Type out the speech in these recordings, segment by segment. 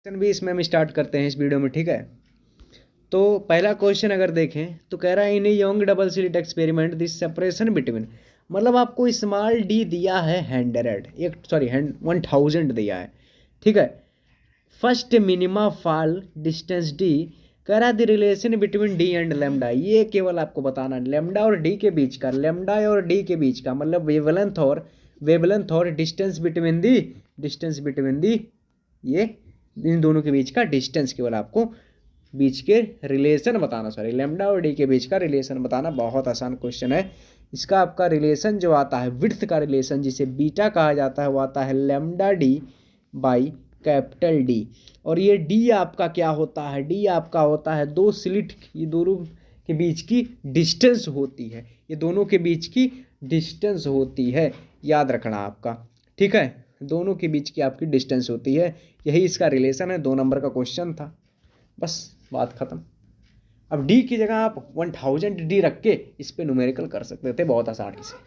Question भी इसमें हम स्टार्ट करते हैं इस वीडियो में, ठीक है। तो पहला क्वेश्चन अगर देखें तो कह रहा है in Young double slit experiment this separation between, मतलब आपको स्मॉल डी दिया है 1000 दिया है, ठीक है। First minima fall distance D, कह रहा है the relation between D and lambda, ये केवल आपको बताना है लेमडा और डी के बीच का, लेमडा और डी के बीच का मतलब वेवलेंथ और डिस्टेंस बिटवीन दी, ये इन दोनों के बीच का डिस्टेंस केवल आपको बीच के रिलेशन बताना, सॉरी लेमडा और डी के बीच का रिलेशन बताना। बहुत आसान क्वेश्चन है। इसका आपका रिलेशन जो आता है विड्थ का रिलेशन जिसे बीटा कहा जाता है वो आता है lambda D by capital D. और ये डी आपका क्या होता है, डी आपका होता है दो स्लिट, ये दोनों के बीच की डिस्टेंस होती है, ये दोनों के बीच की डिस्टेंस होती है, याद रखना आपका, ठीक है। दोनों के बीच की आपकी डिस्टेंस होती है, यही इसका रिलेशन है। 2 नंबर का क्वेश्चन था, बस बात खत्म। अब डी की जगह आप 1000 डी रख के इस पे न्यूमेरिकल कर सकते थे बहुत आसानी से।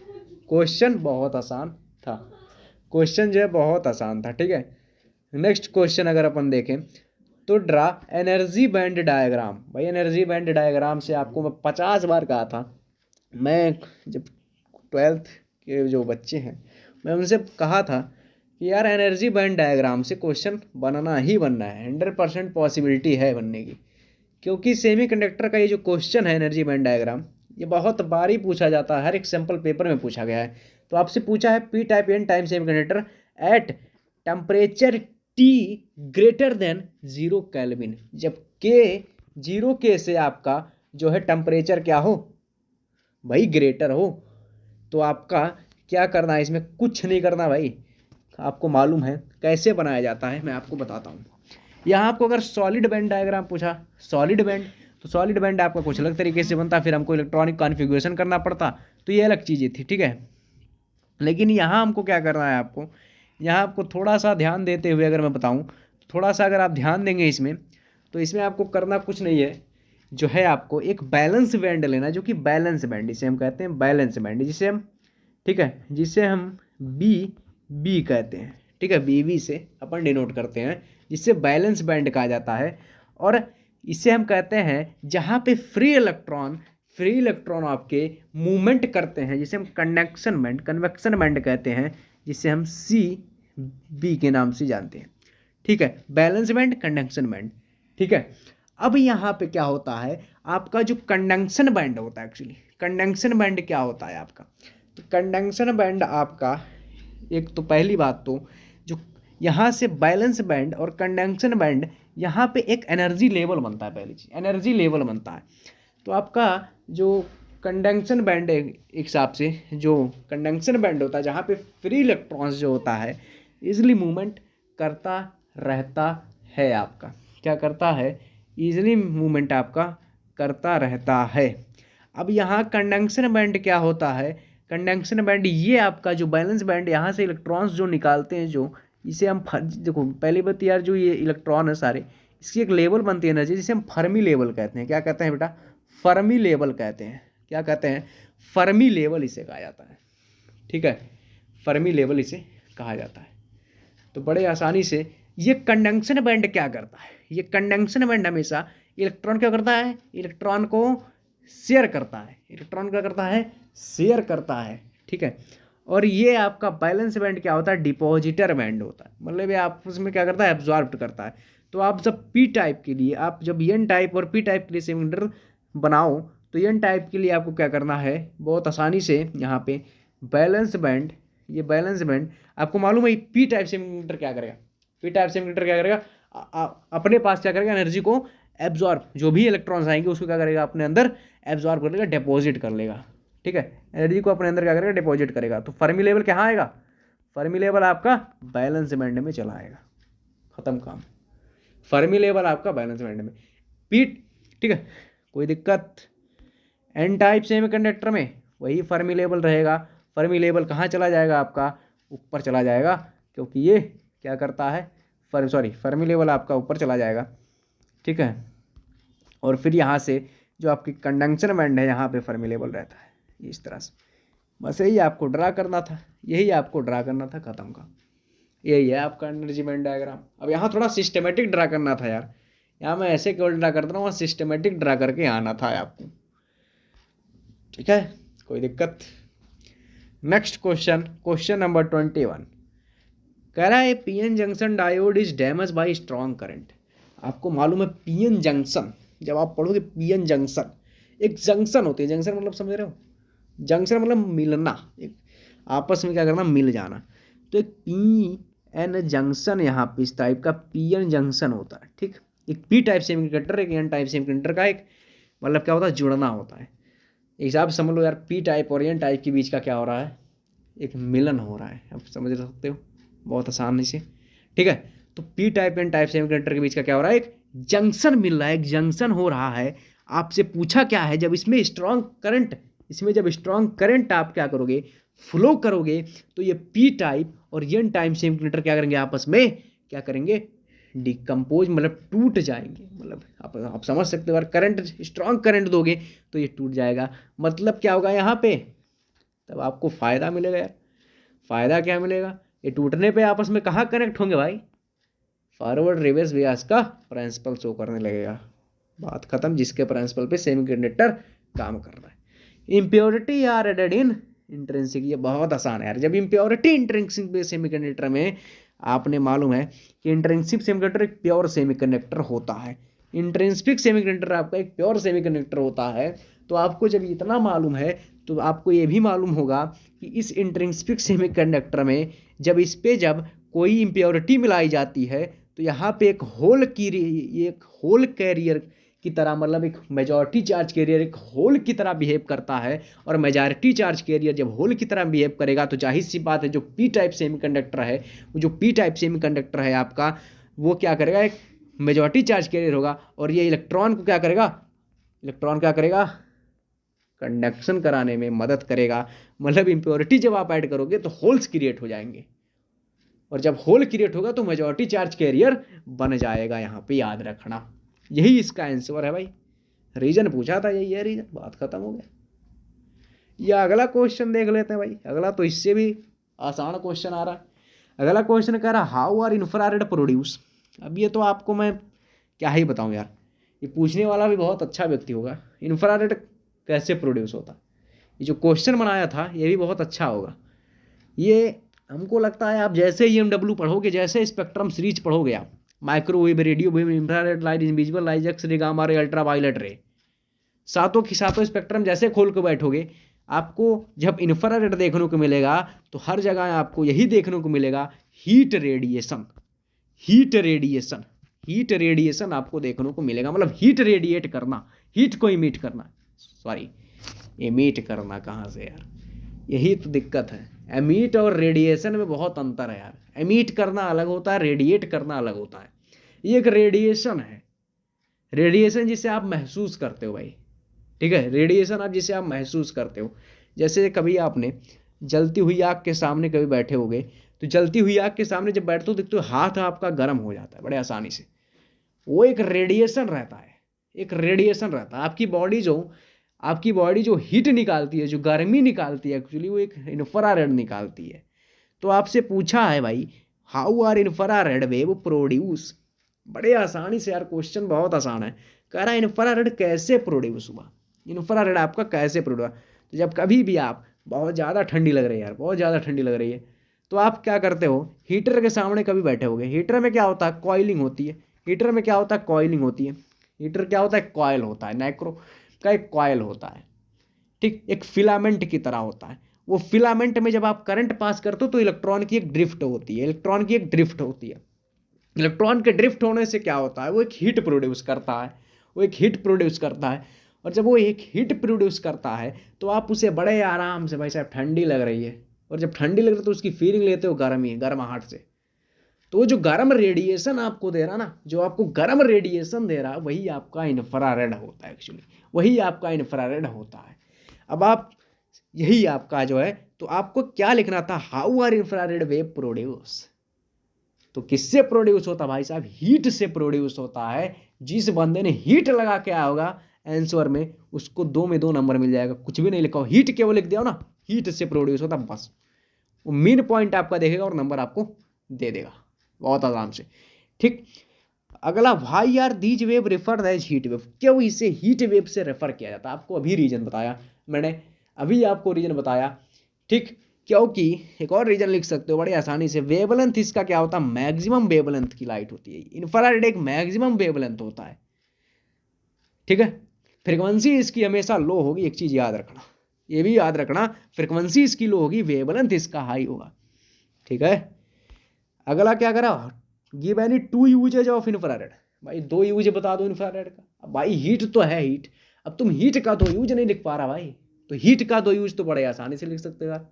क्वेश्चन बहुत आसान था, क्वेश्चन जो है बहुत आसान था, ठीक है। नेक्स्ट क्वेश्चन अगर अपन देखें तो ड्रा एनर्जी बैंड डायग्राम। भाई एनर्जी बैंड डायग्राम से आपको मैं 50 बार कहा था, मैं जब 12th के जो बच्चे हैं मैं उनसे कहा था कि यार एनर्जी बैंड डायग्राम से क्वेश्चन बनना ही बनना है, 100% पॉसिबिलिटी है बनने की, क्योंकि सेमीकंडक्टर का ये जो क्वेश्चन है एनर्जी बैंड डायग्राम, ये बहुत बार ही पूछा जाता है, हर एक सैम्पल पेपर में पूछा गया है। तो आपसे पूछा है p type n type semiconductor at temperature t greater than 0 kelvin, जब के 0 के से आपका जो है टेम्परेचर क्या हो भाई, ग्रेटर हो, तो आपका क्या करना है, इसमें कुछ नहीं करना भाई। आपको मालूम है कैसे बनाया जाता है, मैं आपको बताता हूँ। यहाँ आपको अगर सॉलिड बैंड डायग्राम पूछा, सॉलिड बैंड, तो सॉलिड बैंड आपका कुछ अलग तरीके से बनता, फिर हमको इलेक्ट्रॉनिक कॉन्फ़िगरेशन करना पड़ता, तो ये अलग चीज़ें थी, ठीक है। लेकिन यहाँ हमको क्या करना है, आपको यहाँ आपको थोड़ा सा ध्यान देते हुए अगर मैं बताऊँ, थोड़ा सा अगर आप ध्यान देंगे इसमें, तो इसमें आपको करना कुछ नहीं है, जो है आपको एक बैलेंस बैंड लेना, जो कि बैलेंस बैंड जिसे हम कहते हैं, बैलेंस बैंड जिसे हम, ठीक है, जिसे हम बी कहते हैं, ठीक है, बी से अपन डिनोट करते हैं, जिससे बैलेंस बैंड कहा जाता है। और इसे हम कहते हैं जहाँ पे फ्री इलेक्ट्रॉन आपके मूवमेंट करते हैं, जिसे हम कन्वेक्शन बैंड कहते हैं, जिसे हम सी बी के नाम से जानते हैं, ठीक है, बैलेंस बैंड, कंडक्शन बैंड, ठीक है। अब यहाँ पे क्या होता है, आपका जो कंडक्शन बैंड होता है, एक्चुअली कंडक्शन बैंड क्या होता है आपका, तो कंडक्शन बैंड आपका एक तो पहली बात तो जो यहाँ से बैलेंस बैंड और कंडक्शन बैंड, यहाँ पे एक एनर्जी लेवल बनता है, पहली चीज एनर्जी लेवल बनता है। तो आपका जो कंडक्शन बैंड एक हिसाब से जो कंडक्शन बैंड होता है, जहाँ पे फ्री इलेक्ट्रॉन्स जो होता है इजीली मूवमेंट करता रहता है, आपका क्या करता है, इजीली मूवमेंट आपका करता रहता है। अब यहाँ कंडक्शन बैंड क्या होता है, कंडक्शन बैंड ये आपका जो बैलेंस बैंड यहाँ से इलेक्ट्रॉन्स जो निकालते हैं, जो इसे हम देखो पहली बात यार, जो ये इलेक्ट्रॉन है सारे, इसकी एक लेवल बनती है एनर्जी, जिसे हम फर्मी लेवल कहते हैं। क्या कहते हैं बेटा, फर्मी लेवल कहते हैं। क्या कहते हैं, फर्मी लेवल इसे कहा जाता है, ठीक है, फर्मी लेवल इसे कहा जाता है। तो बड़े आसानी से ये कंडक्शन बैंड क्या करता है, ये कंडक्शन बैंड हमेशा इलेक्ट्रॉन क्या करता है, इलेक्ट्रॉन को शेयर करता है, इलेक्ट्रॉन क्या करता है, शेयर करता है, ठीक है। और ये आपका बैलेंस बैंड क्या होता है, डिपॉजिटर बैंड होता है, मतलब ये आप उसमें क्या करता है, एब्जॉर्ब करता है। तो आप जब पी टाइप के लिए, आप जब एन टाइप और पी टाइप के लिए सेमीकंडक्टर बनाओ, तो एन टाइप के लिए आपको क्या करना है, बहुत आसानी से यहाँ पे बैलेंस बैंड, ये बैलेंस बैंड आपको मालूम है, पी टाइप सेमीकंडक्टर क्या करेगा, पी टाइप सेमीकंडक्टर क्या करेगा, अपने पास क्या करेगा, एनर्जी को एब्जॉर्ब, जो भी इलेक्ट्रॉन्स आएंगे उसको क्या करेगा, अपने अंदर एब्जॉर्ब कर लेगा, डिपॉजिट कर लेगा, ठीक है, एनर्जी को अपने अंदर क्या करेगा, डिपॉजिट करेगा। तो फर्मी लेवल कहाँ आएगा, फर्मी लेवल आपका बैलेंस बैंड में चला आएगा, खत्म काम, फर्मी लेवल आपका बैलेंस बैंड में, पीट, ठीक है, कोई दिक्कत। एन टाइप सेमीकंडक्टर में वही फर्मी लेवल रहेगा, फर्मी लेवल कहाँ चला जाएगा, आपका ऊपर चला जाएगा, क्योंकि ये क्या करता है, फर्मी लेवल आपका ऊपर चला जाएगा, ठीक है। और फिर यहाँ से जो आपकी कंडक्शन बैंड है, यहाँ पे फर्मी लेवल रहता है, इस तरह से। बस यही आपको ड्रा करना था, खत्म का। यही है आपका एनर्जी बैंड डायग्राम। अब यहाँ थोड़ा सिस्टमेटिक ड्रा करना था यार, यहाँ मैं ऐसे केवल ड्रा करता हूँ, वहाँ सिस्टमेटिक ड्रा करके आना था आपको। ठीक है, कोई दिक्कत। नेक्स्ट क्वेश्चन, क्वेश्चन नंबर 21 कह रहा है PN junction diode is damage bye strong current. आपको मालूम है पीएन जंक्शन, जब आप पढ़ोगे पीएन जंक्शन, एक जंक्शन होती है, जंक्शन मतलब समझ रहे हो, जंक्शन मतलब मिलना, एक आपस में क्या करना, मिल जाना। तो एक पी एन जंक्शन यहाँ पे इस टाइप का पी एन जंक्शन होता है। ठीक, एक पी टाइप सेमीकंडक्टर, एक एन टाइप सेमीकंडक्टर का एक मतलब क्या होता है, जुड़ना होता है। एक हिसाब से समझ लो यार, पी टाइप और एन टाइप के बीच का क्या हो रहा है, एक मिलन हो रहा है। आप समझ सकते हो बहुत आसानी से। ठीक है, तो p type n type semiconductor के बीच का क्या हो रहा है, एक जंक्शन मिल रहा है, एक जंक्शन हो रहा है। आपसे पूछा क्या है, जब इसमें स्ट्रॉन्ग करंट, इसमें जब स्ट्रॉन्ग करंट आप क्या करोगे, फ्लो करोगे, तो ये पी टाइप और एन टाइप सेमीकंडक्टर क्या करेंगे, आपस में क्या करेंगे, डिकम्पोज मतलब टूट जाएंगे। मतलब आप समझ सकते हो, अगर करंट स्ट्रॉन्ग करंट दोगे तो ये टूट जाएगा। मतलब क्या होगा यहाँ पे, तब आपको फ़ायदा मिलेगा यार। फ़ायदा क्या मिलेगा, ये टूटने पे आपस में कहाँ कनेक्ट होंगे भाई, फॉरवर्ड रिवर्स बियास का प्रिंसिपल शो करने लगेगा। बात खत्म, जिसके प्रिंसिपल पे सेमीकंडक्टर काम कर रहा है। Impurity are added in intrinsic, ये बहुत आसान है यार। जब इम्प्योरिटी इंट्रिंसिक सेमीकंडक्टर में, आपने मालूम है कि इंट्रिंसिक सेमीकंडक्टर एक प्योर सेमीकंडक्टर होता है, इंट्रिंसिक सेमीकंडक्टर आपका एक प्योर सेमीकंडक्टर होता है। तो आपको जब इतना मालूम है तो आपको ये भी मालूम होगा कि इस इंट्रिंसिक सेमीकंडक्टर में जब इस पे जब कोई इम्प्योरिटी मिलाई जाती है तो यहाँ पे एक होल की, एक होल कैरियर की तरह, मतलब एक मेजॉरिटी चार्ज कैरियर एक होल की तरह बिहेव करता है। और मेजॉरिटी चार्ज कैरियर जब होल की तरह बिहेव करेगा तो जाहिर सी बात है, जो पी टाइप सेमीकंडक्टर है, वो जो पी टाइप सेमीकंडक्टर है आपका, वो क्या करेगा, एक मेजॉरिटी चार्ज कैरियर होगा। और ये इलेक्ट्रॉन को क्या करेगा, इलेक्ट्रॉन क्या करेगा, कंडक्शन कराने में मदद करेगा। मतलब इम्प्योरिटी जब आप ऐड करोगे तो होल्स क्रिएट हो जाएंगे, और जब होल क्रिएट होगा तो मेजॉरिटी चार्ज कैरियर बन जाएगा। यहाँ पे याद रखना, यही इसका आंसर है भाई। रीजन पूछा था, यही है रीजन, बात खत्म हो गया। या अगला क्वेश्चन देख लेते हैं भाई, अगला तो इससे भी आसान क्वेश्चन आ रहा है। अगला क्वेश्चन कह रहा है हाउ आर इंफ्रारेड प्रोड्यूस। अब ये तो आपको मैं क्या ही बताऊं यार, ये पूछने वाला भी बहुत अच्छा व्यक्ति होगा, इंफ्रारेड कैसे प्रोड्यूस होता। ये जो क्वेश्चन बनाया था ये भी बहुत अच्छा होगा। ये हमको लगता है आप जैसे EMW पढ़ोगे, जैसे स्पेक्ट्रम सीरीज पढ़ोगे आप, microwave, radio wave, infrared light, invisible light, x ray, gamma ray, ultraviolet ray, सातों की सातों स्पेक्ट्रम जैसे खोल के बैठोगे, आपको जब इंफ्रारेड देखने को मिलेगा तो हर जगह आपको यही देखने को मिलेगा, heat radiation, heat radiation, heat radiation आपको देखने को मिलेगा। मतलब हीट रेडिएट करना, हीट को इमिट करना, सॉरी इमिट करना कहाँ से यार, यही तो दिक्कत है। एमिट और रेडिएशन में बहुत अंतर है यार, एमिट करना अलग होता है, रेडिएट करना अलग होता है। ये एक रेडिएशन है, रेडिएशन जिसे आप महसूस करते हो भाई। ठीक है, रेडिएशन आप जिसे आप महसूस करते हो, जैसे कभी आपने जलती हुई आग के सामने कभी बैठे होगे, तो जलती हुई आग के सामने जब बैठते हो देखते हो हाथ आपका गर्म हो जाता है बड़े आसानी से, वो एक रेडिएशन रहता है, एक रेडिएशन रहता है। आपकी बॉडी जो हीट निकालती है, जो गर्मी निकालती है, एक्चुअली वो एक इंफ्रारेड निकालती है। तो आपसे पूछा है भाई how are infrared wave produce. बड़े आसानी से यार, क्वेश्चन बहुत आसान है। कह रहा है इंफ्रारेड कैसे प्रोड्यूस हुआ, इंफ्रारेड आपका कैसे प्रोड्यूस। तो जब कभी भी आप बहुत ज़्यादा ठंडी लग रही है यार, बहुत ज़्यादा ठंडी लग रही है, तो आप क्या करते हो, हीटर के सामने कभी बैठे होगे, हीटर में क्या होता है, कॉइलिंग होती है। हीटर में क्या होता है, कॉइलिंग होती है। हीटर क्या होता है, कॉयल होता है, नाइक्रो का एक कॉयल होता है। ठीक, एक फिलामेंट की तरह होता है। वो फिलामेंट में जब आप करंट पास करते हो तो इलेक्ट्रॉन की एक ड्रिफ्ट होती है, इलेक्ट्रॉन की एक ड्रिफ्ट होती है। इलेक्ट्रॉन के ड्रिफ्ट होने से क्या होता है, वो एक हीट प्रोड्यूस करता है, वो एक हीट प्रोड्यूस करता है। और जब वो एक हीट प्रोड्यूस करता है तो आप उसे बड़े आराम से, भाई साहब ठंडी लग रही है, और जब ठंडी लग रही है तो उसकी फीलिंग लेते हो गर्मी, गर्माहट से। तो वो जो गर्म रेडिएशन आपको दे रहा ना, जो आपको गर्म रेडिएशन दे रहा, वही आपका इंफ्रारेड होता है एक्चुअली, वही आपका इंफ्रारेड होता है। अब आप यही आपका जो है, तो आपको क्या लिखना था, how are infrared wave produce. तो किससे प्रोड्यूस होता भाई साहब, हीट से प्रोड्यूस होता है। जिस बंदे ने हीट लगा के आया होगा आंसर में, उसको 2 में 2 नंबर मिल जाएगा। कुछ भी नहीं लिखा हो, हीट केवल लिख दिया हो ना, हीट से प्रोड्यूस होता, बस वो मेन पॉइंट आपका देखेगा और नंबर आपको दे देगा बहुत आराम से। ठीक, अगला why are these wave referred as heat wave, क्यों इसे हीट वेव से रेफर किया जाता है, आपको अभी रीजन बताया मैंने, अभी आपको रीजन बताया। ठीक, क्योंकि एक और रीजन लिख सकते हो बड़े आसानी से, वेवलेंथ इसका क्या होता है, मैक्सिमम वेवलेंथ की लाइट होती है, इंफ्रारेड एक मैक्सिमम वेवलेंथ होता है। ठीक है, फ्रिक्वेंसी इसकी हमेशा लो होगी, एक चीज याद रखना, ये भी याद रखना, फ्रिक्वेंसी इसकी लो होगी, वेवलेंथ इसका हाई होगा। ठीक है, अगला क्या करा, give any two uses of infrared, भाई दो यूज बता दो इंफ्रारेड का। अब भाई हीट तो है हीट, अब तुम हीट का दो यूज नहीं लिख पा रहा भाई, तो हीट का दो यूज तो बड़े आसानी से लिख सकते हो यार,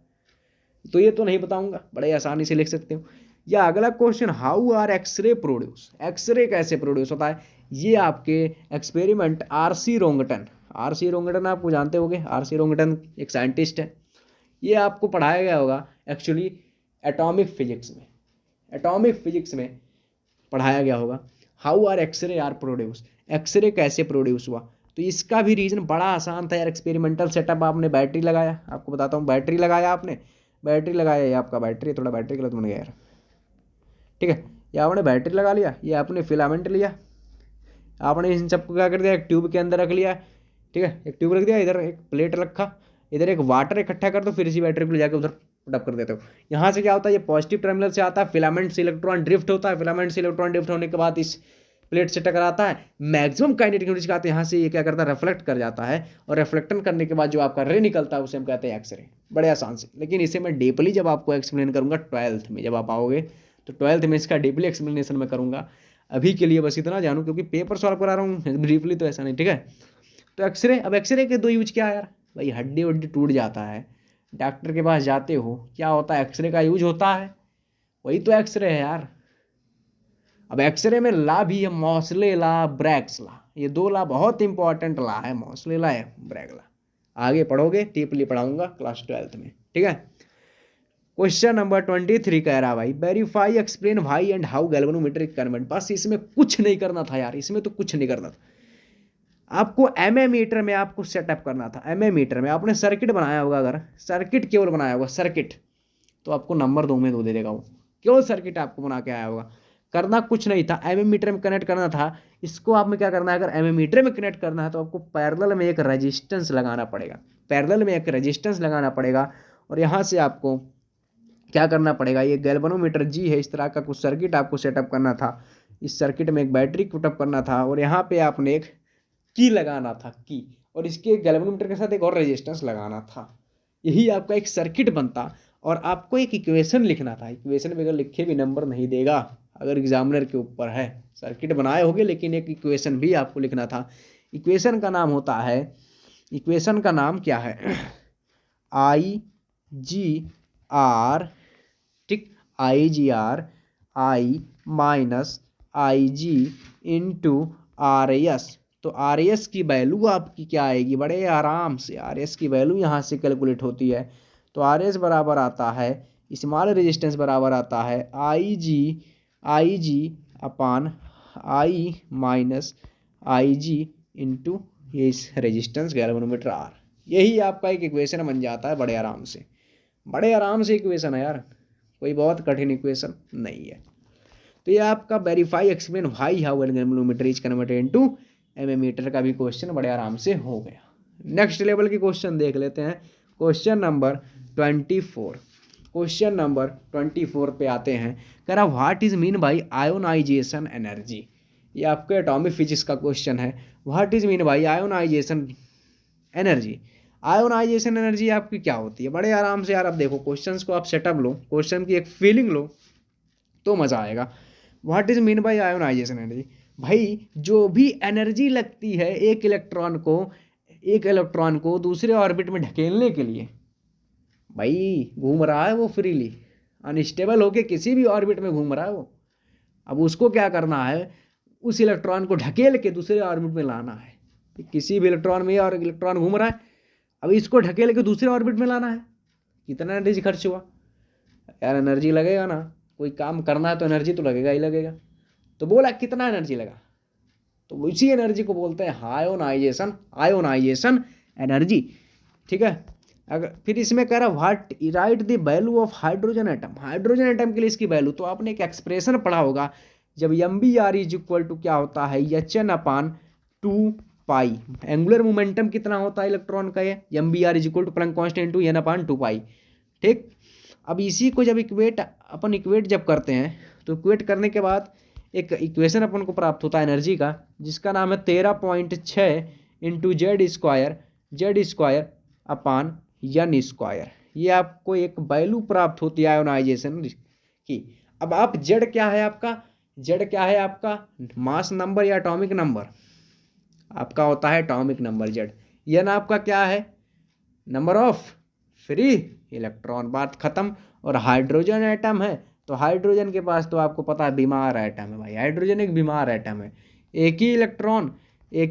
तो ये तो नहीं बताऊंगा, बड़े आसानी से लिख सकते हो। या अगला question, how are x ray produce, x ray कैसे प्रोड्यूस होता है, ये आपके एक्सपेरिमेंट आरसी रोंगटन, आरसी रोंगटन आपको जानते होंगे, आरसी रोंगटन एक साइंटिस्ट है, ये आपको पढ़ाया गया होगा एक्चुअली एटॉमिक फिजिक्स में, एटॉमिक फिजिक्स में पढ़ाया गया होगा। How are x ray are produce, x ray कैसे प्रोड्यूस हुआ, तो इसका भी रीजन बड़ा आसान था यार, एक्सपेरिमेंटल सेटअप, आपने बैटरी लगाया, आपको बताता हूँ, बैटरी लगाया आपने, बैटरी लगाया, ये आपका बैटरी थोड़ा बैटरी गलत बन गया यार। ठीक है, ये आपने बैटरी लगा लिया, ये आपने फिलामेंट लिया, आपने इन सबको क्या कर दिया, एक ट्यूब के अंदर रख लिया। ठीक है, एक ट्यूब रख दिया, इधर एक प्लेट रखा, इधर एक वाटर इकट्ठा कर दो, फिर इसी बैटरी को ले जाकर उधर पुटअप कर देते हो। यहाँ से क्या होता है, ये पॉजिटिव टर्मिनल से आता है, फिलामेंट से इलेक्ट्रॉन ड्रिफ्ट होता है, फिलामेंट से इलेक्ट्रॉन ड्रिफ्ट होने के बाद इस प्लेट से टकराता है, मैक्सिमम काइनेटिक एनर्जी आता है, यहाँ से ये क्या करता है, रिफ्लेक्ट कर जाता है, और रिफ्लेक्टन करने के बाद जो आपका रे निकलता है उसे हम कहते हैं एक्सरे, बड़े आसान से। लेकिन इसे मैं डीपली जब आपको एक्सप्लेन करूंगा 12th में, जब आप आओगे तो 12th में इसका डीपली एक्सप्लेनेशन मैं करूंगा, अभी के लिए बस इतना जानूँ क्योंकि पेपर सॉल्व करा रहा हूँ, डीपली तो ऐसा नहीं। ठीक है, तो एक्सरे, अब एक्सरे के दो यूज क्या है यार, भाई हड्डी वड्डी टूट जाता है, डॉक्टर के पास जाते हो, क्या होता है, एक्सरे का यूज होता है, वही तो एक्सरे है यार। अब एक्सरे में ला भी है, मॉसले ला, ब्रैग्स ला, ये दो ला बहुत इंपॉर्टेंट ला है, मॉसले ला है, ब्रैग ला, आगे पढ़ोगे डीपली पढ़ाऊंगा क्लास 12th में। ठीक है, क्वेश्चन नंबर 23 कह रहा भाई, verify explain why and how galvanometric current, बस इसमें कुछ नहीं करना था यार, इसमें तो कुछ नहीं करना था, आपको एमएमीटर में आपको सेटअप करना था, एमएमीटर में आपने सर्किट बनाया होगा, अगर सर्किट केवल बनाया होगा सर्किट, तो आपको नंबर 2 में 2 दे देगा वो, केवल सर्किट आपको बना के आया होगा, करना कुछ नहीं था, एमएमीटर में कनेक्ट करना था। इसको आप में क्या करना है, अगर एमएमीटर में कनेक्ट करना है तो आपको पैरेलल में एक रेजिस्टेंस लगाना पड़ेगा, पैरेलल में एक रेजिस्टेंस लगाना पड़ेगा, और यहाँ से आपको क्या करना पड़ेगा, ये गैल्वेनोमीटर जी है, इस तरह का कुछ सर्किट आपको सेटअप करना था, इस सर्किट में एक बैटरी पुटअप करना था, और यहाँ पे आपने एक की लगाना था की, और इसके गैल्वेनोमीटर के साथ एक और रेजिस्टेंस लगाना था, यही आपका एक सर्किट बनता। और आपको एक इक्वेशन लिखना था, इक्वेशन बगैर लिखे भी नंबर नहीं देगा, अगर एग्जामिनर के ऊपर है, सर्किट बनाए होगे लेकिन एक इक्वेशन भी आपको लिखना था। इक्वेशन का नाम होता है, इक्वेशन का नाम क्या है, आई जी आर, ठीक, I G R, I minus I G into R S, तो आर एस की वैल्यू आपकी क्या आएगी, बड़े आराम से आर एस की वैल्यू यहाँ से कैलकुलेट होती है, तो आर एस बराबर आता है, स्मॉल रेजिस्टेंस बराबर आता है आई जी अपान आई माइनस आई जी इंटू ये रेजिस्टेंस गैल्वेनोमीटर आर, यही आपका एक इक्वेशन बन जाता है, बड़े आराम से, बड़े आराम से इक्वेशन है यार, कोई बहुत कठिन इक्वेशन नहीं है। तो ये आपका verify explain why how galvanometer is converted into ammeter का भी क्वेश्चन बड़े आराम से हो गया। नेक्स्ट लेवल की क्वेश्चन देख लेते हैं, क्वेश्चन नंबर 24, क्वेश्चन नंबर 24 पे आते हैं, कह रहा what is mean by ionization energy, ये आपके एटॉमिक फिजिक्स का क्वेश्चन है, what is mean by ionization energy, ionization energy आपकी क्या होती है, बड़े आराम से यार, अब देखो क्वेश्चंस को आप सेटअप लो, क्वेश्चन की एक फीलिंग लो तो मजा आएगा। What is mean by ionization energy, भाई जो भी एनर्जी लगती है एक इलेक्ट्रॉन को दूसरे ऑर्बिट में ढकेलने के लिए, भाई घूम रहा है वो फ्रीली, अनस्टेबल होके किसी भी ऑर्बिट में घूम रहा है वो, अब उसको क्या करना है, उस इलेक्ट्रॉन को ढकेल के दूसरे ऑर्बिट में लाना है, किसी भी इलेक्ट्रॉन में और इलेक्ट्रॉन घूम रहा है, अब इसको ढकेल के दूसरे ऑर्बिट में लाना है, कितना एनर्जी खर्च हुआ यार, एनर्जी लगेगा ना, कोई काम करना है तो एनर्जी तो लगेगा ही लगेगा, तो बोला कितना एनर्जी लगा, तो इसी एनर्जी को बोलते हैं आयोनाइजेशन, आयोनाइजेशन एनर्जी। ठीक है, अगर फिर इसमें कह रहा what right the value of hydrogen atom, hydrogen atom के लिए इसकी वैल्यू, तो आपने एक एक्सप्रेशन पढ़ा होगा जब m v r is equal to क्या होता है h n upon 2 pi, angular momentum कितना होता है इलेक्ट्रॉन का, ये m v r is equal to Planck constant to n upon 2 pi. ठीक, अब इसी को जब इक्वेट जब करते हैं तो इक्वेट करने के बाद एक इक्वेशन अपन को प्राप्त होता है एनर्जी का, जिसका नाम है 13.6 into z square upon n square. ये आपको एक वैल्यू प्राप्त होती है आयोनाइजेशन की। अब आप जेड क्या है आपका मास नंबर या एटॉमिक नंबर, आपका होता है एटॉमिक नंबर जेड। एन आपका क्या है, नंबर ऑफ फ्री इलेक्ट्रॉन, बात खत्म। और हाइड्रोजन एटम है तो हाइड्रोजन के पास तो आपको पता है बीमार एटम है भाई, हाइड्रोजन एक बीमार एटम है, एक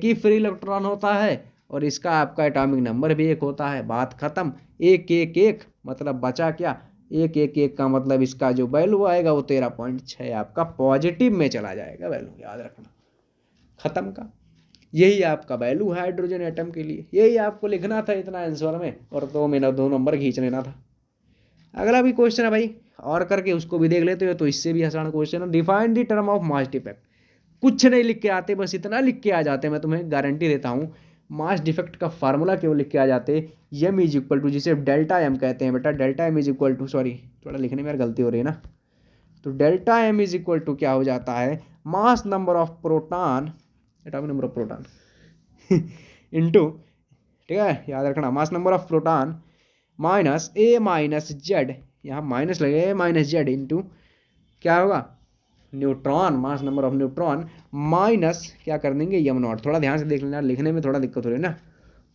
ही फ्री इलेक्ट्रॉन होता है और इसका आपका एटॉमिक नंबर भी एक होता है, बात खत्म। एक एक एक मतलब बचा क्या, एक एक एक का मतलब इसका जो वैल्यू आएगा वो 13.6 आपका पॉजिटिव में चला जाएगा, वैल्यू याद रखना, खत्म का। यही आपका वैल्यू है हाइड्रोजन एटम के लिए, यही आपको लिखना था इतना आंसर में, और 2 नंबर खींच लेना था। अगला भी क्वेश्चन है भाई, और करके उसको भी देख लेते हो, तो इससे भी आसान क्वेश्चन है। Define the term of mass defect, कुछ नहीं लिख के आते, बस इतना लिख के आ जाते, मैं तुम्हें गारंटी देता हूँ। मास डिफेक्ट का फार्मूला केवल लिख के आ जाते, एम इज इक्वल टू, जिसे डेल्टा एम कहते हैं बेटा, delta m is equal to, sorry थोड़ा लिखने में यार गलती हो रही है ना, तो delta m is equal to क्या हो जाता है, mass number of proton, atomic number of proton into, ठीक है याद रखना, mass number of proton minus a minus z, यहाँ माइनस लगेगा, ए माइनस जेड इंटू क्या होगा neutron, mass number of neutron minus क्या कर देंगे यम नॉट, थोड़ा ध्यान से देख लेना, लिखने में थोड़ा दिक्कत हो रही है ना,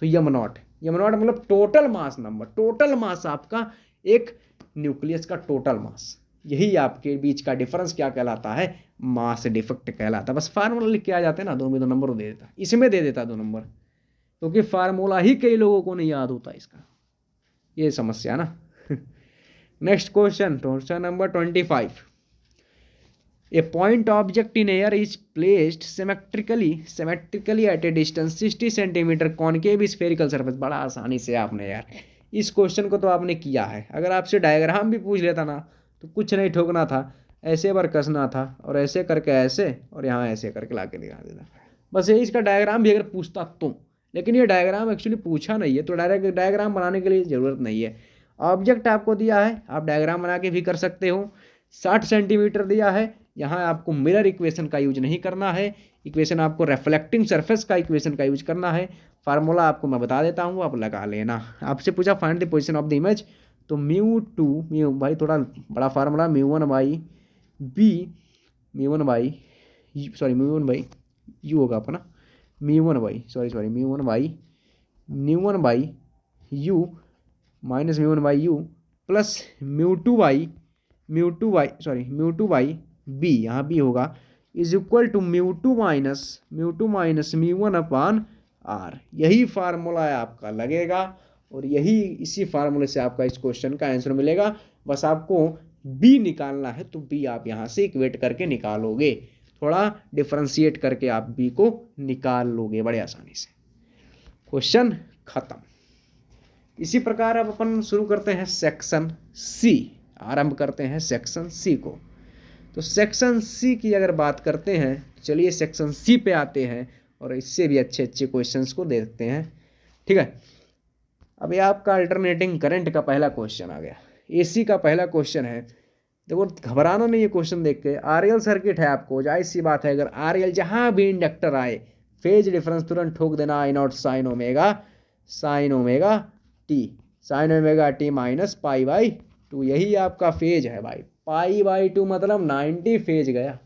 तो यम नॉट मतलब total mass number, total mass आपका एक न्यूक्लियस का टोटल मास, यही आपके बीच का डिफरेंस क्या कहलाता है, मास डिफेक्ट कहलाता है। बस फार्मूला लिख के आ जाते हैं ना, 2 में 2 नंबर दे देता, इसमें दे देता 2 नंबर, क्योंकि फार्मूला ही कई लोगों को नहीं याद होता इसका, ये समस्या ना। Next question number 25, A point object in air is placed symmetrically at a distance 60 centimetre concave spherical surface। बड़ा आसानी से आपने यार इस क्वेश्चन को तो आपने किया है, अगर आपसे डायग्राम भी पूछ लेता ना तो कुछ नहीं ठोकना था, ऐसे बार कसना था और ऐसे करके ऐसे और यहाँ ऐसे करके ला के दिखा देता, बस यही इसका डायग्राम भी अगर पूछता तो, लेकिन ये डायग्राम एक्चुअली पूछा नहीं है, तो डायरेक्ट डायग्राम बनाने के लिए ज़रूरत नहीं है। ऑब्जेक्ट आपको दिया है, आप डायग्राम बना के भी कर सकते हो, 60 सेंटीमीटर दिया है, यहाँ आपको मिरर इक्वेशन का यूज नहीं करना है, इक्वेशन आपको रिफ्लेक्टिंग सरफेस का इक्वेशन का यूज करना है। फार्मूला आपको मैं बता देता हूँ, आप लगा लेना। आपसे पूछा find the position of the image, तो म्यू भाई थोड़ा बड़ा फार्मूला, म्यू1 बाई यू होगा अपना, म्यू1 बाई यू माइनस म्यू1 बाई यू प्लस म्यू2 बाई बी, यहाँ बी होगा, इज इक्वल टू म्यू2 माइनस म्यू1 अपान आर। यही फार्मूला है आपका लगेगा, और यही इसी फार्मूले से आपका इस क्वेश्चन का आंसर मिलेगा। बस आपको बी निकालना है, तो बी आप यहाँ से इक्वेट करके निकालोगे, थोड़ा डिफरेंशिएट करके आप बी को निकाल लोगे बड़े आसानी से, क्वेश्चन खत्म। इसी प्रकार अब अपन शुरू करते हैं सेक्शन सी, आरंभ करते हैं सेक्शन सी को। तो सेक्शन सी की अगर बात करते हैं, चलिए सेक्शन सी पे आते हैं और इससे भी अच्छे अच्छे क्वेश्चंस को देखते हैं, ठीक है। अब ये आपका अल्टरनेटिंग करंट का पहला क्वेश्चन आ गया, एसी का पहला क्वेश्चन है। देखो घबराना नहीं, ये क्वेश्चन देख के, आरएल सर्किट है आपको, जाहिर सी बात है, अगर आरएल जहाँ भी इंडक्टर आए फेज डिफरेंस तुरंत ठोक देना, I not sine omega t minus पाई/2, यही आपका फेज है भाई, पाई/2 मतलब 90 फेज गया,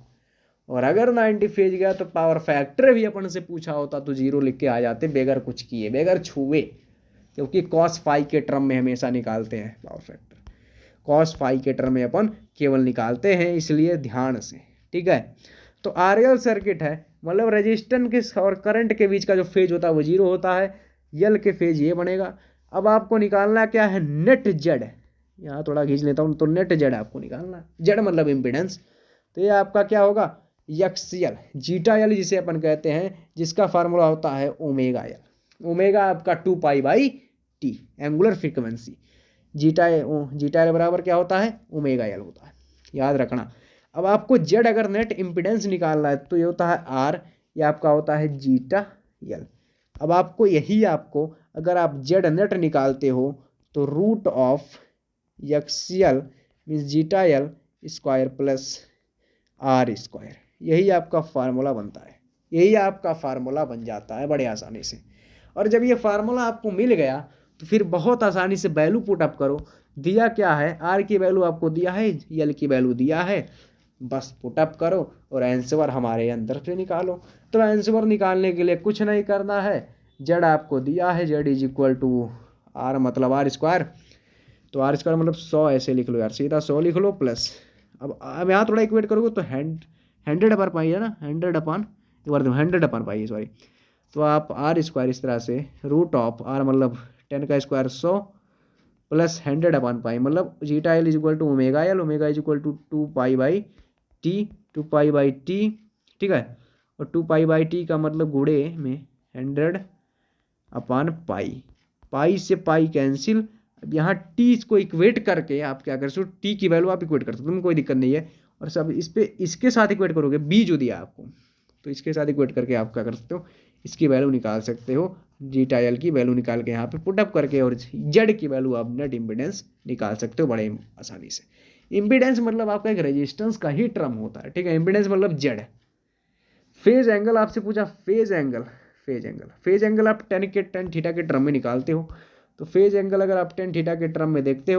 और अगर 90 फेज गया तो पावर फैक्टर भी अपन से पूछा होता तो 0 लिख के आ जाते, बेगर कुछ किए, बेगर छुए, क्योंकि कॉस फाई के टर्म में हमेशा निकालते हैं पावर फैक्टर, कॉस फाई के टर्म में अपन केवल निकालते हैं, इसलिए ध्यान से, ठीक है। तो आरएल सर्किट है, मतलब रेजिस्टेंस के और करंट के बीच का जो फेज होता है वो 0 होता है, यल के फेज ये बनेगा। अब आपको निकालना क्या है, नेट जेड, यहाँ थोड़ा खींच लेता हूँ, तो नेट जेड आपको निकालना, जेड मतलब इम्पिडेंस, तो ये आपका क्या होगा, एक्सएल जीटा यल जिसे अपन कहते हैं, जिसका फार्मूला होता है ओमेगा यल, ओमेगा आपका 2 पाई/t, T, angular frequency. Zeta L बराबर क्या होता है, ओमेगा एल होता है, याद रखना। अब आपको जेड अगर नेट इम्पिडेंस निकालना है तो ये होता है आर, ये आपका होता है जीटा एल। अब आपको यही आपको अगर आप जेड नेट निकालते हो तो root of x l means zeta l square plus r square, यही आपका फार्मूला बनता है, यही आपका फार्मूला बन जाता है बड़े आसानी से। और जब ये फार्मूला आपको मिल गया तो फिर बहुत आसानी से वैल्यू पुटअप करो। दिया क्या है, आर की वैल्यू आपको दिया है, एल की वैल्यू दिया है, बस पुटअप करो और आंसर हमारे अंदर से निकालो। तो आंसर निकालने के लिए कुछ नहीं करना है, जेड आपको दिया है, z is equal to r मतलब आर स्क्वायर, तो आर स्क्वायर मतलब 100 ऐसे लिख लो यार, सीधा 100 लिख लो प्लस। अब यहाँ थोड़ा इक्वेट करोगे तो 100 अपर पाई है ना, 100 अपन पाई सॉरी। तो आप आर स्क्वायर इस तरह से रूट ऑफ आर मतलब 10 का स्क्वायर 100 प्लस 100 अपन पाई मतलब zeta l is equal to omega l, omega is equal to 2 pi by t, ठीक है। और 2 पाई बाई टी का मतलब गुणे में 100 अपान पाई, पाई से पाई कैंसिल। अब यहाँ टी को इक्वेट करके आप क्या कर सकते हो, टी की वैल्यू आप इक्वेट कर सकते हो, तुम्हें कोई दिक्कत नहीं है। और सब इस पे इसके साथ इक्वेट करोगे, बी जो दिया आपको तो इसके साथ इक्वेट करके आप क्या कर सकते हो, इसकी वैल्यू निकाल सकते हो, जीटा एल की वैल्यू निकाल के यहाँ पे पुटअप करके, और जेड की वैल्यू आप नेट इम्पिडेंस निकाल सकते हो बड़े आसानी से। इम्पिडेंस मतलब आपका एक रेजिस्टेंस का ही टर्म होता है, ठीक है। इम्पिडेंस मतलब जेड। फेज एंगल आपसे पूछा, फेज एंगल आप टेन थीटा के टर्म में निकालते हो। तो फेज एंगल अगर आप टेन थीटा के टर्म में देखते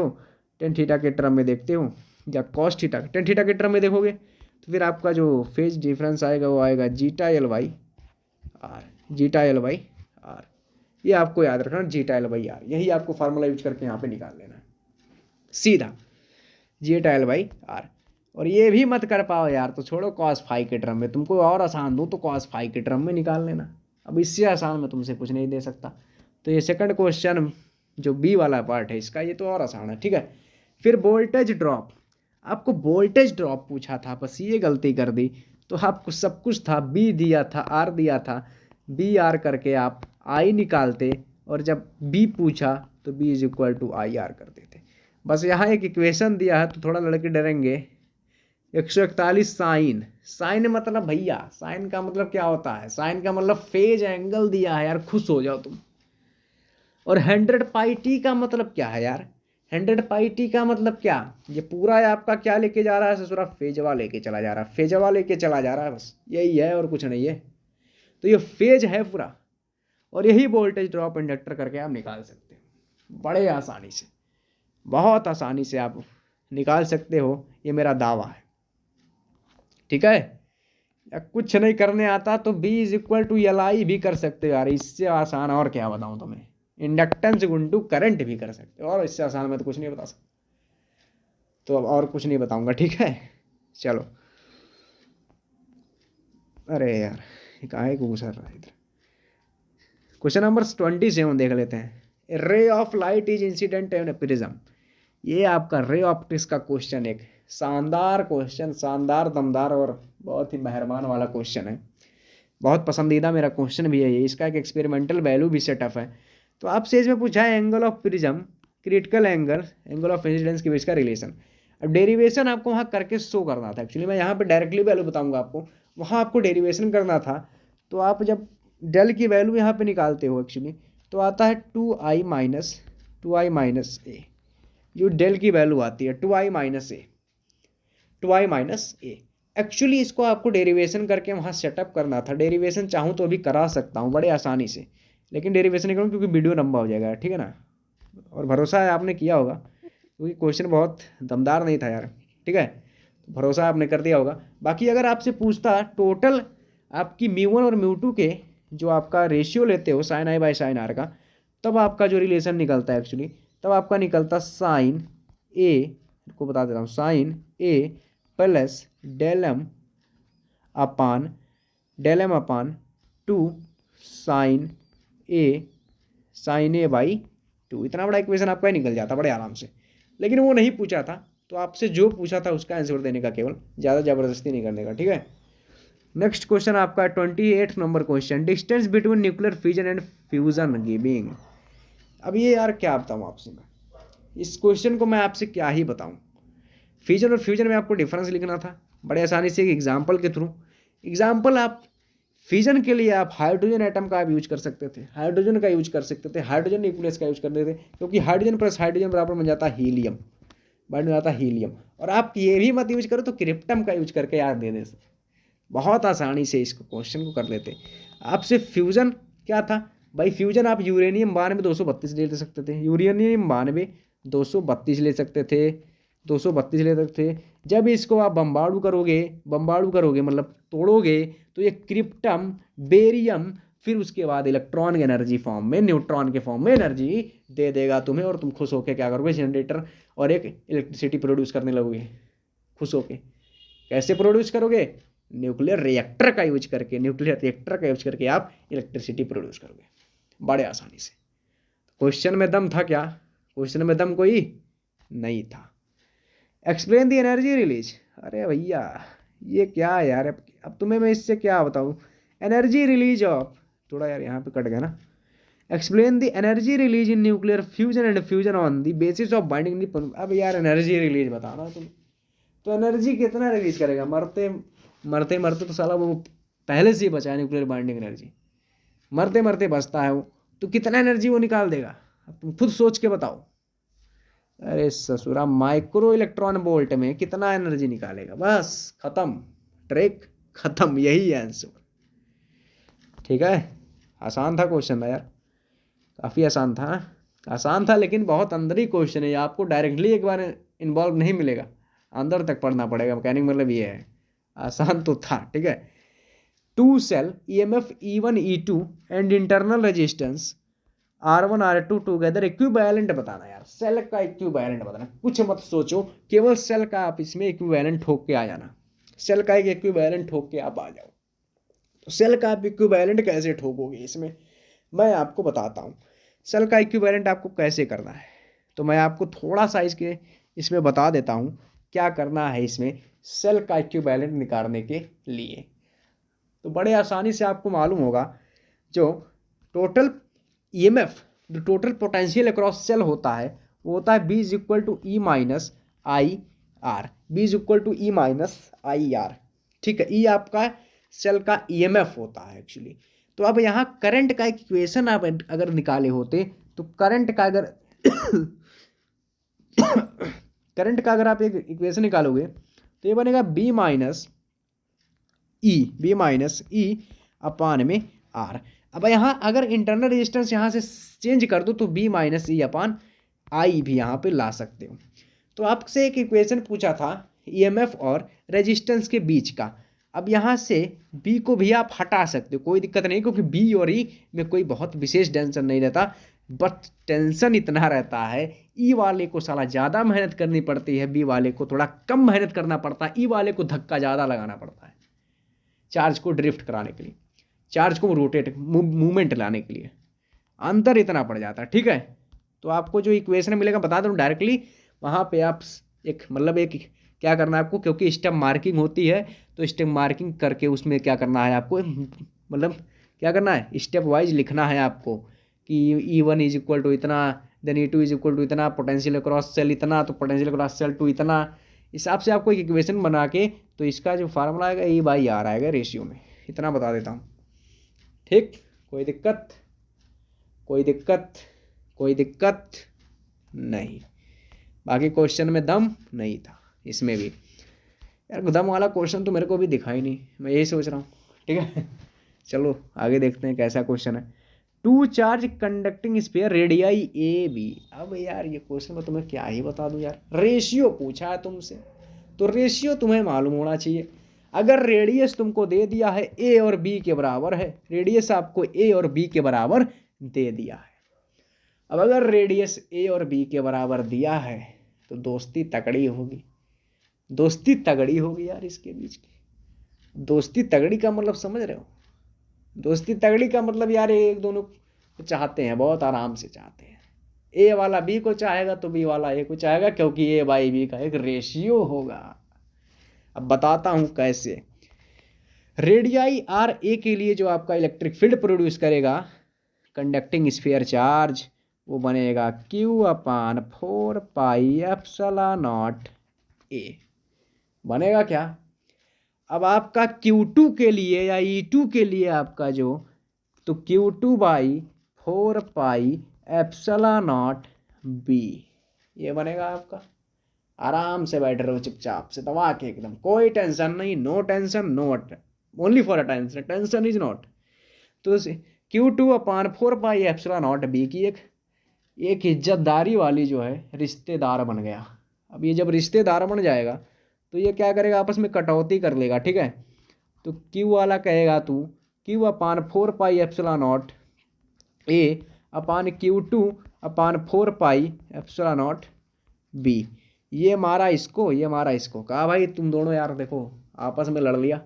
हो, या कॉस थीटा टेन थीटा के टर्म में देखोगे तो फिर आपका जो फेज डिफरेंस आएगा वो आएगा जीटा एल बाई आर, ये आपको याद रखना, जीटा एल बाई आर, यही आपको फार्मूला यूज करके यहाँ पे निकाल लेना है सीधा, जीटा एल बाई आर। और ये भी मत कर पाओ यार तो छोड़ो, कॉस फाई के टर्म में तुमको और आसान दूँ तो कॉस फाई के टर्म में निकाल लेना। अब इससे आसान मैं तुमसे कुछ नहीं दे सकता। तो ये सेकंड क्वेश्चन जो बी वाला पार्ट है इसका, ये तो और आसान है, ठीक है। फिर वोल्टेज ड्रॉप, आपको वोल्टेज ड्रॉप पूछा था, बस ये गलती कर दी। तो आपको सब कुछ था, बी दिया था, आर दिया था, बी आर करके आप आई निकालते, और जब बी पूछा तो b is equal to i r कर देते। बस यहाँ एक इक्वेशन दिया है तो थोड़ा लड़के डरेंगे, 141 साइन मतलब भैया, साइन का मतलब क्या होता है, साइन का मतलब फेज एंगल दिया है यार, खुश हो जाओ तुम। और 100 पाई टी का मतलब क्या है यार, 100 पाई टी का मतलब क्या, ये पूरा है आपका क्या लेके जा रहा है ससुरा, फेजवा लेके चला जा रहा है, बस यही है और कुछ नहीं है। तो ये फेज है पूरा, और यही वोल्टेज ड्रॉप इंडक्टर करके आप निकाल सकते हो बड़े आसानी से, बहुत आसानी से आप निकाल सकते हो, ये मेरा दावा है, ठीक है। या कुछ नहीं करने आता तो b is equal to l i भी कर सकते हो यार, इससे आसान और क्या बताऊं तुम्हें, इंडक्टेंस गुंटू करंट भी कर सकते हो, और इससे आसान मैं तो कुछ नहीं बता सकता। तो अब और कुछ नहीं बताऊंगा, ठीक है। चलो, अरे यार काहे को घुसर रहा है इधर। क्वेश्चन नंबर 27 देख लेते हैं। Ray of light is incident in prism, ये आपका रे ऑप्टिक्स का क्वेश्चन, एक शानदार क्वेश्चन, शानदार दमदार और बहुत ही मेहरबान वाला क्वेश्चन है, बहुत पसंदीदा मेरा क्वेश्चन भी है ये। इसका एक एक्सपेरिमेंटल वैल्यू भी सेटअप है। तो आपसे इसमें पूछा है angle of prism, critical angle of incidence के बीच का रिलेशन। अब डेरिवेशन आपको वहाँ करके शो करना था, एक्चुअली मैं यहाँ पे डायरेक्टली वैल्यू बताऊंगा आपको, वहाँ आपको डेरिवेशन करना था। तो आप जब डेल की वैल्यू यहाँ पे निकालते हो एक्चुअली तो आता है 2i माइनस ए, जो डेल की वैल्यू आती है 2i माइनस ए। एक्चुअली इसको आपको डेरिवेशन करके वहाँ सेटअप करना था। डेरिवेशन चाहूँ तो अभी करा सकता हूँ बड़े आसानी से, लेकिन डेरिवेशन नहीं करूँ क्योंकि वीडियो लंबा हो जाएगा, ठीक है ना। और भरोसा है आपने किया होगा क्योंकि क्वेश्चन बहुत दमदार नहीं था यार, ठीक है। तो भरोसा आपने कर दिया होगा। बाकी अगर आपसे पूछता टोटल आपकी म्यू1 और म्यू2 के जो आपका रेशियो लेते हो sign I by sine are का, तब आपका जो रिलेशन निकलता है एक्चुअली, तब आपका निकलता साइन ए को बता देता हूँ, sine a plus del m upon 2 sine a by 2। इतना बड़ा इक्वेशन आपका ही निकल जाता बड़े आराम से। लेकिन वो नहीं पूछा था, तो आपसे जो पूछा था उसका आंसर देने का, केवल ज़्यादा ज़बरदस्ती नहीं करने का, ठीक है। नेक्स्ट क्वेश्चन आपका 28 number question, distance between nuclear fission and fusion giving. अब ये यार क्या बताऊँ आपसे मैं, इस क्वेश्चन को मैं आपसे क्या ही बताऊँ। फिजन और फ्यूजन में आपको डिफरेंस लिखना था बड़े आसानी से एक एग्जाम्पल के थ्रू। एग्जाम्पल आप फिजन के लिए आप हाइड्रोजन एटम का आप यूज कर सकते थे, हाइड्रोजन का यूज कर सकते थे, हाइड्रोजन न्यूक्लियस का यूज कर देते, क्योंकि हाइड्रोजन प्लस हाइड्रोजन बराबर बन जाता है हीलियम, बन जाता है हीलियम। और आप ये भी मत यूज करो तो क्रिप्टम का यूज करके यार दे दे, बहुत आसानी से इसको क्वेश्चन को कर लेते। आपसे फ्यूजन क्या था भाई, फ्यूजन आप यूरेनियम 92 232 ले सकते थे, यूरेनियम 92 232 ले सकते थे, 232 ले सकते थे। जब इसको आप बम्बाड़ू करोगे मतलब तोड़ोगे, तो ये क्रिप्टम, बेरियम, फिर उसके बाद इलेक्ट्रॉन की एनर्जी फॉर्म में, न्यूट्रॉन के फॉर्म में एनर्जी दे देगा तुम्हें, और तुम खुश होकर क्या करोगे, जनरेटर और एक इलेक्ट्रिसिटी प्रोड्यूस करने लगोगे खुश होके। कैसे प्रोड्यूस करोगे, न्यूक्लियर रिएक्टर का यूज करके, न्यूक्लियर रिएक्टर का यूज करके आप इलेक्ट्रिसिटी प्रोड्यूस करोगे बड़े आसानी से। क्वेश्चन में दम था क्या, क्वेश्चन में दम कोई नहीं था। एक्सप्लेन द एनर्जी रिलीज, अरे भैया ये क्या है यार, अब तुम्हें मैं इससे क्या बताऊँ। एनर्जी रिलीज ऑफ, थोड़ा यार यहाँ पे कट गया ना। Explain the energy release in nuclear fusion and fusion on the basis of binding. अब यार एनर्जी रिलीज बताना तुम, तो एनर्जी कितना रिलीज करेगा, मरते मरते मरते तो साला वो पहले से ही बचा है न्यूक्लियर बाइंडिंग एनर्जी, मरते मरते बचता है वो, तो कितना एनर्जी वो निकाल देगा, अब तुम खुद सोच के बताओ। अरे ससुरा, माइक्रो इलेक्ट्रॉन वोल्ट में कितना एनर्जी निकालेगा, बस खत्म, ट्रिक खत्म, यही है आंसर। ठीक है, आसान था क्वेश्चन था यार, काफ़ी आसान था, आसान था लेकिन बहुत अंदर ही क्वेश्चन है, आपको डायरेक्टली एक बार इन्वॉल्व नहीं मिलेगा, अंदर तक पढ़ना पड़ेगा, मैकेनिक मतलब ये है, आसान तो था। ठीक है, two cell EMF E1 E2 and internal resistance R1 R2 together equivalent बताना यार, सेल का इक्विवेलेंट बताना, कुछ मत सोचो, केवल सेल का आप इसमें इक्विवेलेंट ठोक के आ जाना, सेल का एक इक्विवेलेंट ठोक के आप आ जाओ। तो सेल का आप इक्विवेलेंट कैसे ठोकोगे इसमें, मैं आपको बताता हूँ सेल का इक्विवेलेंट आपको कैसे करना है। तो मैं आपको थोड़ा सा इसमें बता देता हूँ क्या करना है इसमें सेल का इक्विवेलेंट निकालने के लिए। तो बड़े आसानी से आपको मालूम होगा, जो टोटल EMF, जो टोटल पोटेंशियल अक्रॉस सेल होता है, वो होता है B = E - IR, B = E - IR। ठीक है, E आपका सेल का EMF होता है एक्चुअली। तो अब यहाँ करंट का एक इक्वेशन आप अगर निकाले होते, तो करंट का अगर करंट का अगर आप एक इक्वेशन निकालोगे, तो ये बनेगा B - E अपान में R। अब यहाँ अगर इंटरनल रेजिस्टेंस यहाँ से चेंज कर दो, तो B - E अपान I भी यहाँ पे ला सकते हो। तो आपसे एक इक्वेशन पूछा था EMF और रेजिस्टेंस के बीच का, अब यहाँ से B को भी आप हटा सकते हो, कोई दिक्कत नहीं, क्योंकि B और E में कोई बहुत विशेष टेंशन नहीं रहता, बट टेंशन इतना रहता है E वाले को साला ज़्यादा मेहनत करनी पड़ती है, B वाले को थोड़ा कम मेहनत करना पड़ता है, E वाले को धक्का ज़्यादा लगाना पड़ता है चार्ज को ड्रिफ्ट कराने के लिए, चार्ज को रोटेट मूवमेंट लाने के लिए, अंतर इतना पड़ जाता है। ठीक है, तो आपको जो इक्वेशन मिलेगा बता दूं डायरेक्टली, वहाँ पे आप एक क्या करना है आपको, क्योंकि स्टेप मार्किंग होती है, तो स्टेप मार्किंग करके उसमें क्या करना है आपको, मतलब क्या करना है, स्टेप वाइज लिखना है आपको कि E1 = इतना, देन E2 = इतना, पोटेंशियल अक्रॉस सेल इतना, तो पोटेंशियल अक्रॉस सेल 2 इतना, हिसाब से आपको एक इक्वेशन बना के, तो इसका जो फार्मूला आएगा E/R आएगा रेशियो में, इतना बता देता हूँ। ठीक, कोई दिक्कत, कोई दिक्कत, कोई दिक्कत नहीं। बाकी क्वेश्चन में दम नहीं था, इसमें भी यार दम वाला क्वेश्चन तो मेरे को भी दिखा ही नहीं, मैं यही सोच रहा हूँ। ठीक है, चलो आगे देखते हैं कैसा क्वेश्चन है। Two charge conducting sphere radii AB। अब यार ये क्वेश्चन मैं तुम्हें क्या ही बता दूं यार, रेशियो पूछा है तुमसे, तो रेशियो तुम्हें मालूम होना चाहिए। अगर रेडियस तुमको दे दिया है A और B के बराबर है, रेडियस आपको A और B के बराबर दे दिया है, अब अगर रेडियस A और B के बराबर दिया है, तो दोस्ती तगड़ी होगी, दोस्ती तगड़ी होगी यार इसके बीच की। दोस्ती तगड़ी का मतलब समझ रहे हो, दोस्ती तगड़ी का मतलब यार एक दोनों चाहते हैं, बहुत आराम से चाहते हैं, A वाला B को चाहेगा तो B वाला A को चाहेगा, क्योंकि A/B का एक रेशियो होगा। अब बताता हूं कैसे। रेडियाई RA के लिए जो आपका इलेक्ट्रिक फील्ड प्रोड्यूस करेगा, कंडक्टिंग स्फीयर चार्ज वो बनेगा Q/4πε0 A। बनेगा क्या? अब आपका Q2 के लिए या E2 के लिए आपका जो, तो Q2/4πε0B ये बनेगा आपका। आराम से बैठे रहो चुपचाप से दबा के एकदम, कोई टेंशन नहीं, no tension note, only for a tension, tension is not. तो Q2/4πε0B की एक इज्जतदारी वाली जो है रिश्तेदार बन गया। अब ये जब रिश्तेदार बन जाएगा तो ये क्या करेगा, आपस में कटौती कर लेगा, ठीक है। तो Q वाला कहेगा तू Q/4πε0A/Q2/4πε0B, ये मारा इसको, ये मारा इसको, कहा भाई तुम दोनों यार देखो आपस में लड़ लिया।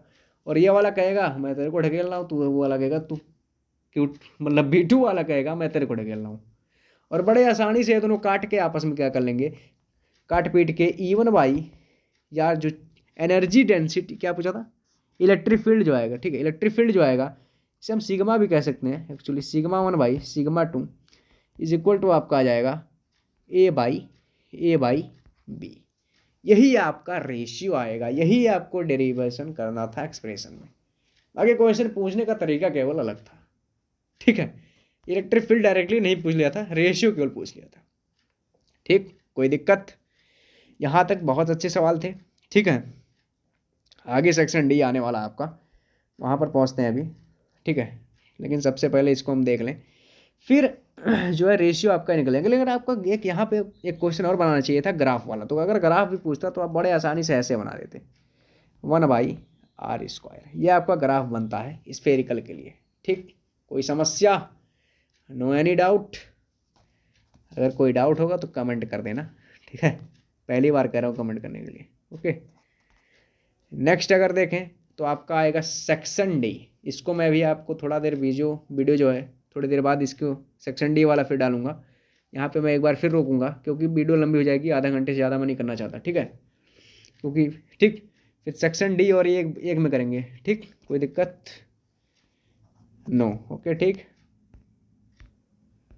और ये वाला कहेगा मैं तेरे को ढकेल रहा हूँ, तू, वो वाला कहेगा तू, क्यों, मतलब B2 वाला कहेगा मैं तेरे को ढकेल रहा हूँ। और बड़े आसानी से ये दोनों काट के आपस में क्या कर लेंगे, काट पीट के E1 बाई, यार जो एनर्जी डेंसिटी क्या पूछा था, इलेक्ट्रिक फील्ड जो आएगा, ठीक है, इलेक्ट्रिक फील्ड जो आएगा इसे हम सिग्मा भी कह सकते हैं एक्चुअली, σ1/σ2 इज इक्वल टू आपका आ जाएगा A/B। यही आपका रेशियो आएगा, यही आपको डेरिवेशन करना था एक्सप्रेशन में। आगे क्वेश्चन पूछने का तरीका केवल अलग था, ठीक है। इलेक्ट्रिक फील्ड डायरेक्टली नहीं पूछ लिया था, रेशियो केवल पूछ लिया था, ठीक। कोई दिक्कत? यहाँ तक बहुत अच्छे सवाल थे, ठीक है। आगे सेक्शन डी आने वाला आपका, वहाँ पर पहुँचते हैं अभी, ठीक है। लेकिन सबसे पहले इसको हम देख लें, फिर जो है रेशियो आपका निकलेंगे। लेकिन आपको एक यहाँ पे एक क्वेश्चन और बनाना चाहिए था ग्राफ वाला, तो अगर ग्राफ भी पूछता तो आप बड़े आसानी से ऐसे बना देते, 1/r², ये आपका ग्राफ बनता है स्फेरिकल के लिए, ठीक। कोई समस्या? No any doubt? अगर कोई डाउट होगा तो कमेंट कर देना, ठीक है। पहली बार कह रहा हूँ कमेंट करने के लिए, ओके। नेक्स्ट अगर देखें तो आपका आएगा सेक्शन डी। इसको मैं भी आपको थोड़ा देर वीडियो जो है थोड़ी देर बाद इसको सेक्शन डी वाला फिर डालूंगा। यहाँ पे मैं एक बार फिर रोकूंगा क्योंकि वीडियो लंबी हो जाएगी, आधा घंटे से ज़्यादा मैं नहीं करना चाहता, ठीक है। क्योंकि ठीक फिर सेक्शन डी और एक में करेंगे, ठीक। कोई दिक्कत? नो, ओके, ठीक।